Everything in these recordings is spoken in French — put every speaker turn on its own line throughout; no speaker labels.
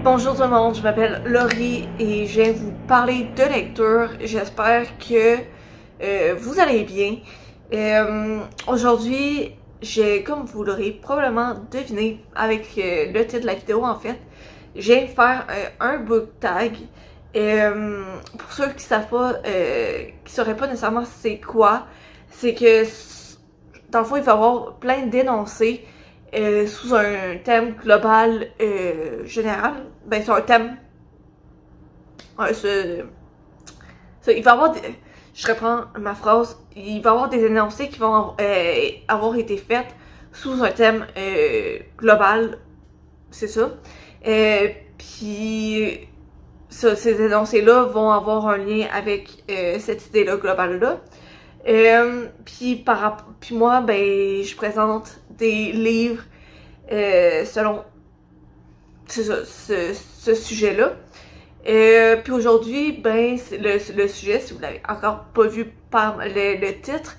Bonjour tout le monde, je m'appelle Laurie et je viens vous parler de lecture. J'espère que vous allez bien. Aujourd'hui, comme vous l'aurez probablement deviné avec le titre de la vidéo en fait, je viens faire un book tag. Pour ceux qui savent pas, qui sauraient pas nécessairement c'est quoi, c'est que dans le fond il va y avoir plein d'énoncés sous un thème global général. Ben c'est un thème. Il va y avoir je reprends ma phrase. Il va y avoir des énoncés qui vont avoir été faits sous un thème global. C'est ça. Puis ces énoncés-là vont avoir un lien avec cette idée-là globale-là. Puis moi, ben, je présente des livres selon ce sujet-là. Puis aujourd'hui, ben, le sujet, si vous l'avez encore pas vu par le titre,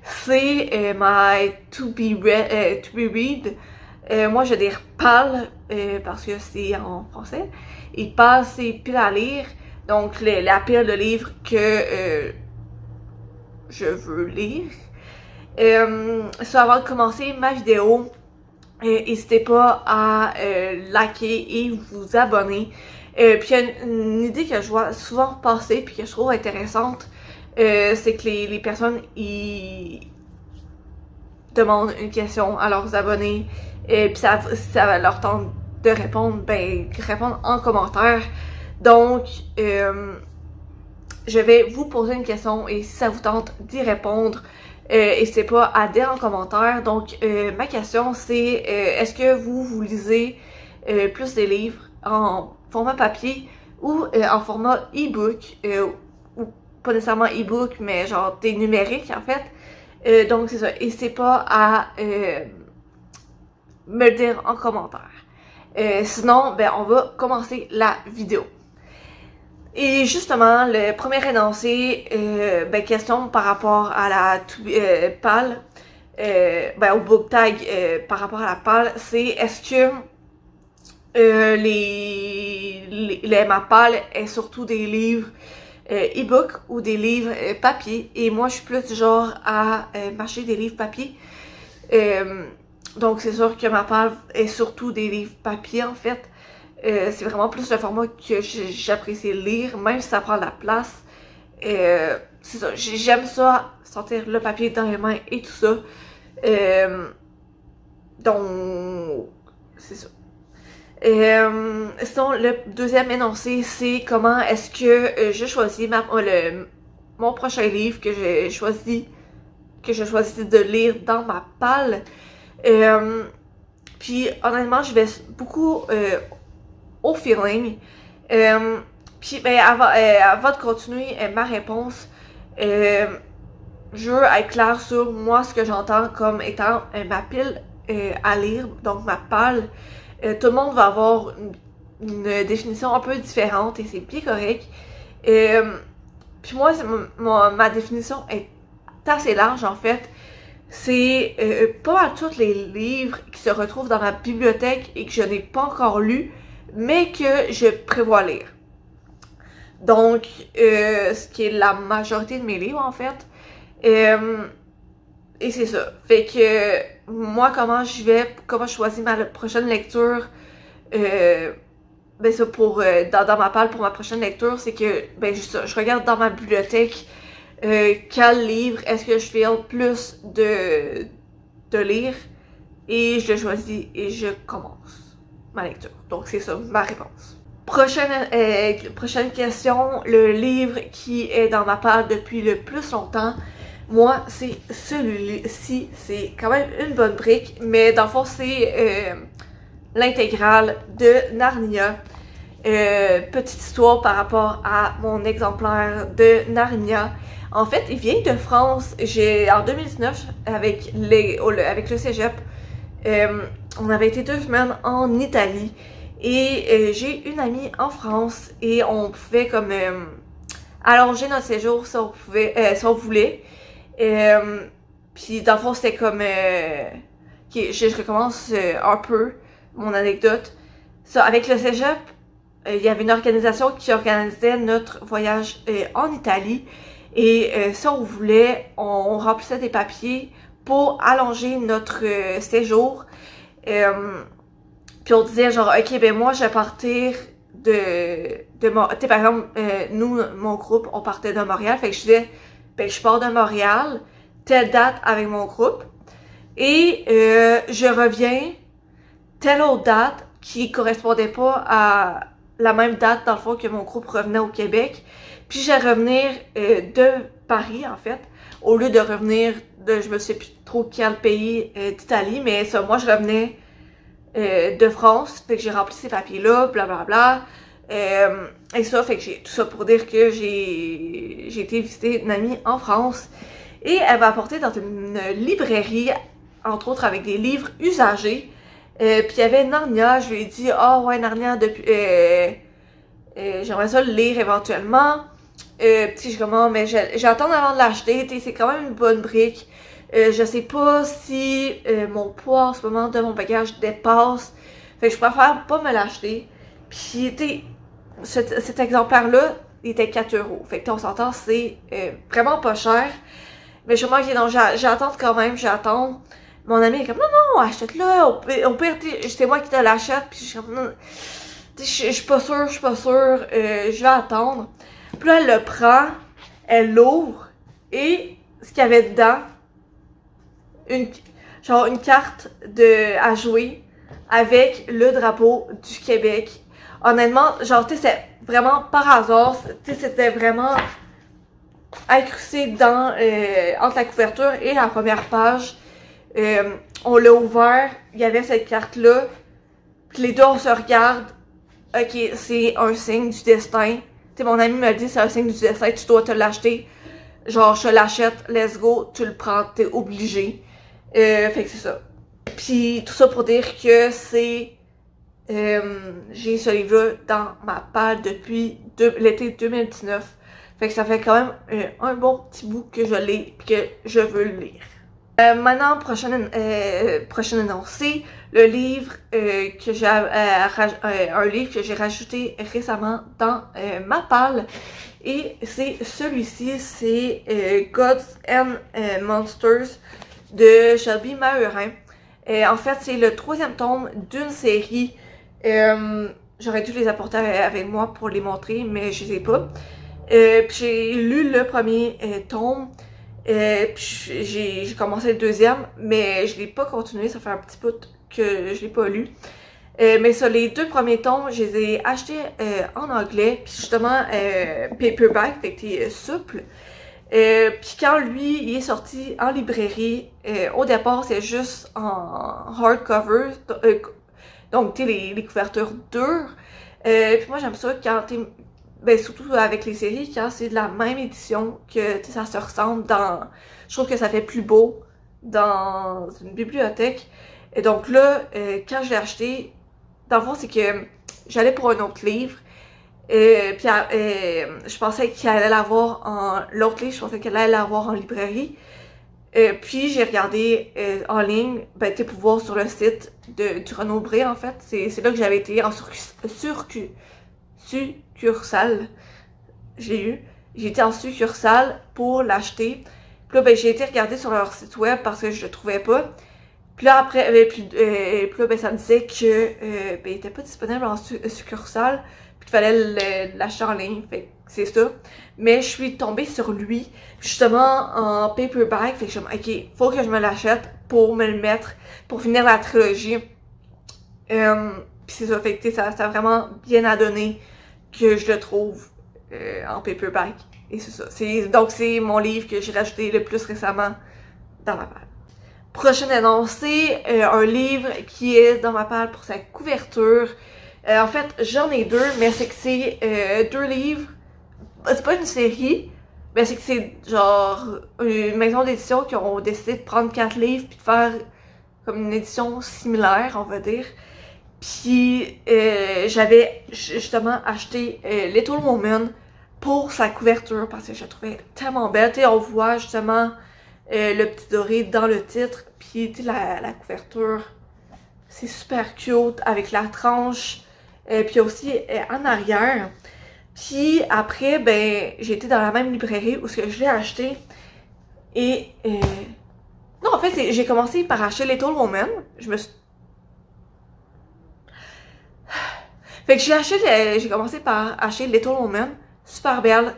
c'est my to be read. Moi, je vais dire PAL parce que c'est en français. Et PAL, c'est pile à lire. Donc, la pile de livres que je veux lire. Avant de commencer ma vidéo, n'hésitez pas à liker et vous abonner. Puis il y a une idée que je vois souvent passer puis que je trouve intéressante, c'est que les personnes ils demandent une question à leurs abonnés, puis ça leur tente de répondre, ben répondre en commentaire. Donc je vais vous poser une question et si ça vous tente d'y répondre, n'hésitez pas à dire en commentaire. Donc ma question c'est est-ce que vous lisez plus des livres en format papier ou en format e-book, ou pas nécessairement e-book mais genre des numériques en fait. Donc c'est ça, n'hésitez pas à me le dire en commentaire. Sinon ben on va commencer la vidéo. Et justement, le premier énoncé, ben, question par rapport à la PAL, ben, au book tag par rapport à la PAL, c'est est-ce que ma PAL est surtout des livres e-book ou des livres papier? Et moi, je suis plus du genre à m'acheter des livres papier. Donc, c'est sûr que ma PAL est surtout des livres papier en fait. C'est vraiment plus le format que j'apprécie lire, même si ça prend de la place. C'est ça, j'aime ça, sentir le papier dans les mains et tout ça. Donc, c'est ça. Sinon, le deuxième énoncé, c'est comment est-ce que je choisis mon prochain livre que je choisis de lire dans ma PAL. Puis, honnêtement, je vais beaucoup au feeling. Puis ben avant de continuer ma réponse, je veux être claire sur moi ce que j'entends comme étant ma pile à lire, donc ma PAL. Tout le monde va avoir une définition un peu différente et c'est bien correct. Puis moi, ma définition est assez large en fait. C'est pas mal tous les livres qui se retrouvent dans ma bibliothèque et que je n'ai pas encore lus, mais que je prévois lire. Donc, ce qui est la majorité de mes livres, en fait. Et c'est ça. Fait que, moi, comment je choisis ma prochaine lecture, ben ça, dans ma PAL pour ma prochaine lecture, c'est que, ben juste ça, je regarde dans ma bibliothèque, quel livre est-ce que je fais plus de lire, et je le choisis et je commence ma lecture. Donc c'est ça, ma réponse. Prochaine question, le livre qui est dans ma PAL depuis le plus longtemps, moi c'est celui-ci, c'est quand même une bonne brique, mais dans le fond c'est l'intégrale de Narnia. Petite histoire par rapport à mon exemplaire de Narnia. En fait, il vient de France. En 2019, avec le cégep, on avait été 2 semaines en Italie et j'ai une amie en France et on pouvait comme allonger notre séjour si on voulait. Puis dans le fond c'était comme je recommence un peu mon anecdote. Ça, avec le cégep, il y avait une organisation qui organisait notre voyage en Italie. Et ça, on voulait, on remplissait des papiers pour allonger notre séjour. Puis on disait genre, ok, ben moi, je vais partir tu sais, par exemple, nous, mon groupe, on partait de Montréal. Fait que je disais, ben je pars de Montréal, telle date avec mon groupe. Et je reviens telle autre date qui correspondait pas à la même date, dans le fond, que mon groupe revenait au Québec. Puis j'ai revenir de Paris, en fait, au lieu de revenir de, je me sais plus trop quel pays d'Italie, mais ça, moi, je revenais de France, fait que j'ai rempli ces papiers-là, blablabla. Et ça, fait que j'ai tout ça pour dire que j'ai été visiter une amie en France. Et elle m'a apporté dans une librairie, entre autres avec des livres usagés. Puis il y avait Narnia, je lui ai dit, ah ouais, Narnia, depuis... j'aimerais ça le lire éventuellement. Puis je comment, mais j'attends avant de l'acheter, c'est quand même une bonne brique. Je sais pas si mon poids en ce moment de mon bagage dépasse. Fait que je préfère pas me l'acheter. Puis cet exemplaire-là, il était 4 €. Fait que on s'entend, c'est vraiment pas cher. Mais je me dis non, j'attends quand même, j'attends. Mon ami est comme non, achète-le. Au pire, c'est moi qui te l'achète. Puis je suis comme non, je suis pas sûre, je vais attendre. Puis là, elle le prend, elle l'ouvre, et ce qu'il y avait dedans, une carte à jouer avec le drapeau du Québec. Honnêtement, genre, tu sais, c'est vraiment par hasard, tu sais, c'était vraiment incrusté dans, entre la couverture et la première page. On l'a ouvert, il y avait cette carte-là, puis les deux, on se regarde. Ok, c'est un signe du destin. Tu sais, mon ami me dit, c'est un signe du destin, tu dois te l'acheter. Genre, je l'achète, let's go, tu le prends, t'es obligé. Fait que c'est ça. Puis, tout ça pour dire que c'est... j'ai ce livre-là dans ma palle depuis l'été 2019. Fait que ça fait quand même un bon petit bout que je l'ai et que je veux le lire. Maintenant, prochaine énoncé, le livre que j'ai un livre que j'ai rajouté récemment dans ma palle, et c'est celui-ci, c'est Gods and Monsters de Shelby Mahurin. En fait, c'est le 3e tome d'une série. J'aurais dû les apporter avec moi pour les montrer, mais je les ai pas. Puis j'ai lu le premier tome. Puis j'ai commencé le 2e, mais je l'ai pas continué, ça fait un petit bout que je l'ai pas lu. Mais ça, les 2 premiers tomes, je les ai achetés en anglais, puis justement paperback, fait que t'es souple. Puis quand lui, il est sorti en librairie, au départ, c'est juste en hardcover, donc tu sais, les couvertures dures. Puis moi, j'aime ça quand t'es... Ben, surtout avec les séries, quand c'est de la même édition, que ça se ressemble dans... Je trouve que ça fait plus beau dans une bibliothèque. Et donc là, quand je l'ai acheté, dans le fond, c'est que j'allais pour un autre livre. Puis je pensais qu'il allait l'avoir en... L'autre livre, je pensais qu'elle allait l'avoir en librairie. Puis j'ai regardé en ligne, ben, tu sais, pour voir sur le site du Renaud-Bré, en fait. C'est là que j'avais été en succursale. J'ai été en succursale pour l'acheter. Puis là, ben, j'ai été regarder sur leur site web parce que je le trouvais pas. Puis là, après, puis là, ben, ça me disait que ben, il était pas disponible en succursale. Puis qu'il fallait l'acheter en ligne. Fait que c'est ça. Mais je suis tombée sur lui, justement, en paperback. Fait que je me dis, ok, faut que je me l'achète pour me le mettre, pour finir la trilogie. Puis c'est ça, fait que ça a vraiment bien à donner que je le trouve en paperback. Et c'est ça. Donc c'est mon livre que j'ai rajouté le plus récemment dans ma palle. Prochain énoncé, un livre qui est dans ma palle pour sa couverture. En fait, j'en ai 2, mais c'est que c'est 2 livres. C'est pas une série, mais c'est que c'est genre une maison d'édition qui ont décidé de prendre 4 livres puis de faire comme une édition similaire, on va dire. Puis j'avais justement acheté Little Woman pour sa couverture parce que je la trouvais tellement belle. Tu sais, on voit justement le petit doré dans le titre, puis tu sais, la couverture, c'est super cute avec la tranche puis aussi en arrière. Puis après, ben, j'ai été dans la même librairie où ce que je l'ai acheté. Et non, en fait, j'ai commencé par acheter Little Woman. Je me suis... Fait que j'ai commencé par acheter Little Woman. Super belle.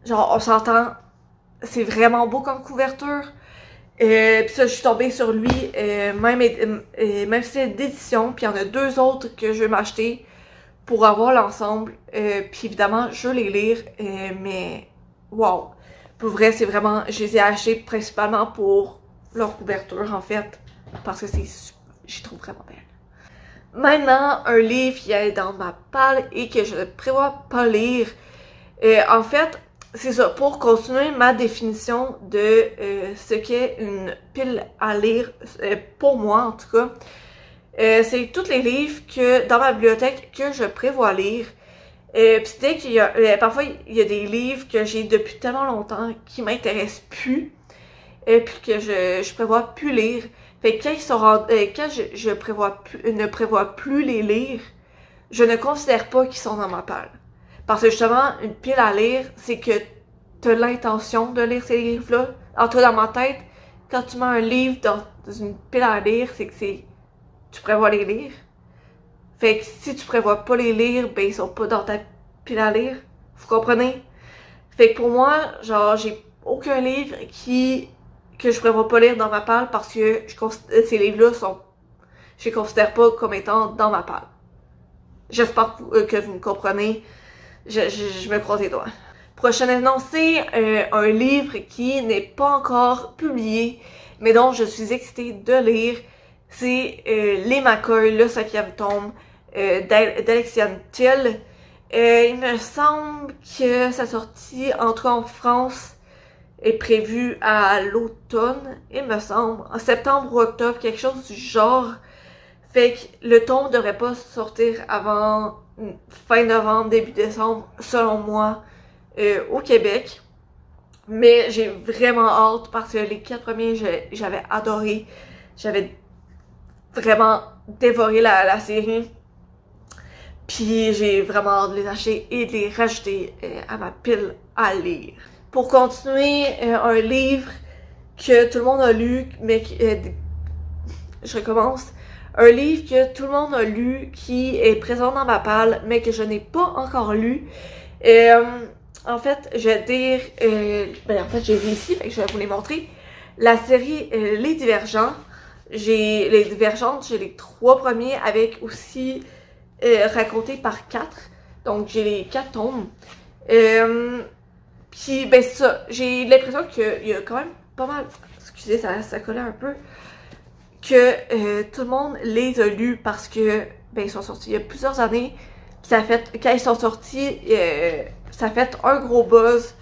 Genre, on s'entend, c'est vraiment beau comme couverture. Puis ça, je suis tombée sur lui, même style d'édition. Puis il y en a 2 autres que je vais m'acheter pour avoir l'ensemble. Puis évidemment, je vais les lire. Mais, wow! Pour vrai, c'est vraiment, je les ai achetés principalement pour leur couverture, en fait. Parce que je les trouve vraiment belle. Maintenant, un livre qui est dans ma palle et que je ne prévois pas lire. En fait, c'est ça, pour continuer ma définition de ce qu'est une pile à lire, pour moi en tout cas, c'est tous les livres que dans ma bibliothèque que je prévois lire. Puis dès qu'il y a, parfois il y a des livres que j'ai depuis tellement longtemps qui m'intéressent plus, puis que je prévois plus lire. Fait que quand ils sont quand je ne prévois plus les lire, je ne considère pas qu'ils sont dans ma palle. Parce que justement, une pile à lire, c'est que tu as l'intention de lire ces livres-là. En toi, dans ma tête, quand tu mets un livre dans une pile à lire, c'est que tu prévois les lire. Fait que si tu prévois pas les lire, ben ils sont pas dans ta pile à lire. Vous comprenez? Fait que pour moi, genre, j'ai aucun livre que je prévois pas lire dans ma palle parce que ces livres-là je les considère pas comme étant dans ma palle. J'espère que vous me comprenez. Je me croise les doigts. Prochain énoncé, un livre qui n'est pas encore publié, mais dont je suis excitée de lire, c'est Les McCoy, le 5e tome d'Alexiane Thiel. Il me semble que sa sortie, en tout cas en France, est prévue à l'automne, il me semble, en septembre ou octobre, quelque chose du genre. Fait que le tome devrait pas sortir avant fin novembre, début décembre, selon moi, au Québec. Mais j'ai vraiment hâte parce que les 4 premiers, j'avais adoré. J'avais vraiment dévoré la série. Puis j'ai vraiment hâte de les acheter et de les rajouter à ma pile à lire. Pour continuer, un livre que tout le monde a lu, mais je recommence. Un livre que tout le monde a lu, qui est présent dans ma palle, mais que je n'ai pas encore lu. En fait, je vais dire... en fait, j'ai ici, fait que je vais vous les montrer. La série Les Divergents. Les Divergentes, j'ai les 3 premiers, avec aussi racontés par 4. Donc, j'ai les 4 tomes. Puis, ben c'est ça, j'ai l'impression qu'il y a quand même pas mal... Excusez, ça collait un peu. Que tout le monde les a lus parce que, ben, ils sont sortis il y a plusieurs années. Puis ça fait, quand ils sont sortis, ça fait un gros buzz.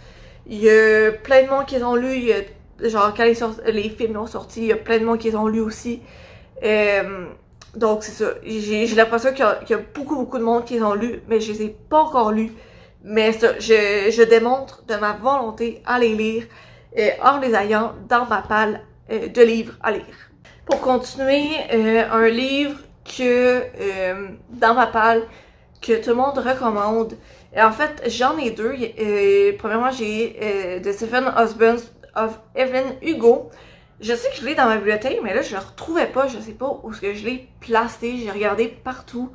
Il y a plein de monde qui les ont lus. Il y a, genre, quand les films ont sorti, il y a plein de monde qui les ont lus aussi. Donc, c'est ça. J'ai l'impression qu'il y a beaucoup de monde qui les ont lus, mais je les ai pas encore lus. Mais ça, je démontre de ma volonté à les lire en les ayant dans ma palle de livres à lire. Pour continuer, un livre que dans ma palle que tout le monde recommande. En fait, j'en ai 2. Premièrement, j'ai The Seven Husbands of Evelyn Hugo. Je sais que je l'ai dans ma bibliothèque, mais là, je le retrouvais pas. Je sais pas où est-ce que je l'ai placé. J'ai regardé partout.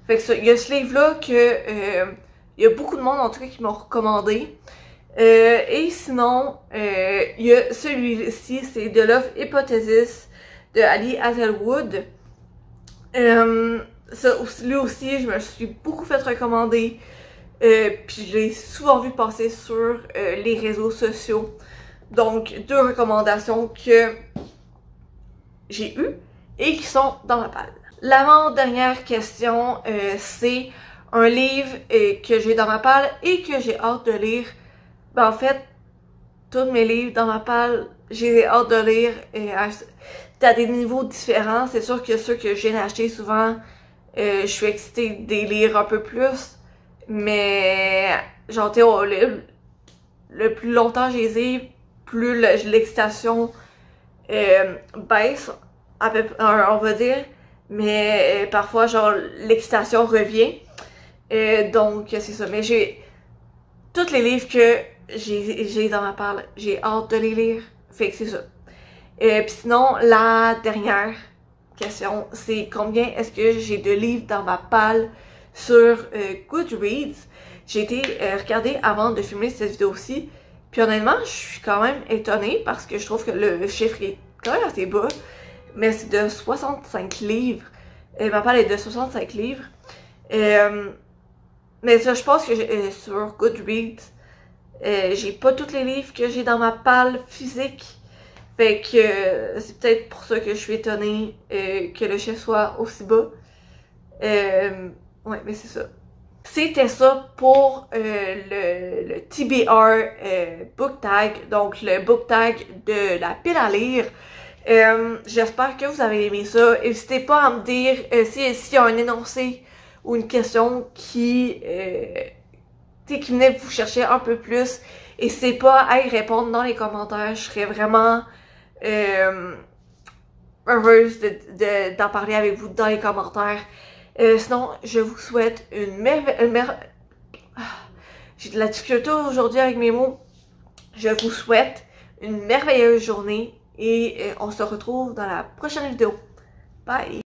Fait que ça, il y a ce livre-là que il y a beaucoup de monde, en tout cas, qui m'ont recommandé. Et sinon, il y a celui-ci, c'est The Love Hypothesis de Ali Hazelwood. Lui aussi, je me suis beaucoup fait recommander. Puis je l'ai souvent vu passer sur les réseaux sociaux. Donc, 2 recommandations que j'ai eues et qui sont dans ma palle. L'avant-dernière question, c'est un livre que j'ai dans ma palle et que j'ai hâte de lire. Ben, en fait, tous mes livres dans ma palle, j'ai hâte de lire à des niveaux différents. C'est sûr que ceux que je viens d'acheter souvent, je suis excitée de les lire un peu plus. Mais, genre, le plus longtemps je les ai, plus l'excitation baisse, à peu près, on va dire. mais parfois, genre, l'excitation revient. Donc, c'est ça. Mais j'ai tous les livres que j'ai dans ma palle, j'ai hâte de les lire. Fait que c'est ça. Puis sinon, la dernière question, c'est combien est-ce que j'ai de livres dans ma palle sur Goodreads? J'ai été regarder avant de filmer cette vidéo-ci. Puis honnêtement, je suis quand même étonnée parce que je trouve que le chiffre est quand même assez bas. Mais c'est de 65 livres. Ma palle est de 65 livres. Mais ça, je pense que sur Goodreads, j'ai pas tous les livres que j'ai dans ma palle physique. Fait que c'est peut-être pour ça que je suis étonnée que le chiffre soit aussi bas. Ouais, mais c'est ça. C'était ça pour le TBR book tag, donc le book tag de la pile à lire. J'espère que vous avez aimé ça. N'hésitez pas à me dire s'il y a un énoncé ou une question qui venait vous chercher un peu plus. N'hésitez pas à y répondre dans les commentaires. Je serais vraiment heureuse d'en parler avec vous dans les commentaires. Sinon, je vous souhaite une j'ai de la difficulté aujourd'hui avec mes mots. Je vous souhaite une merveilleuse journée et on se retrouve dans la prochaine vidéo. Bye!